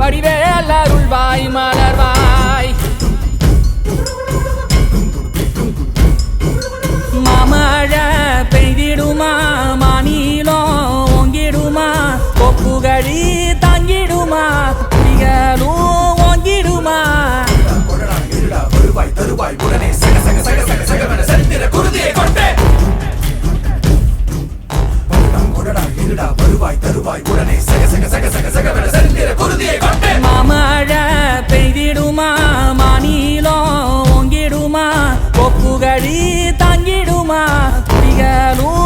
வடிவேல் அருள்வாய் மலர்வாய் மாமழை பெய்திடுமா மாநிலம் ஓங்கிடுமா கொப்புகழி தாங்கிடுமா புலிகளும் ஓங்கிடுமா வருவாய் தருவாய் உடனே சக சக சக சக சகவென சரித்திர குருதியை கொண்டே வருவாய் தருவாய் உடனே சக சக சக சக சகவென சரித்திர குருதியை கொண்டே மாமழை பெய்திடுமா மாநிலம் ஓங்கிடுமா கொப்புகழி தாங்கிடுமா புலிகளும்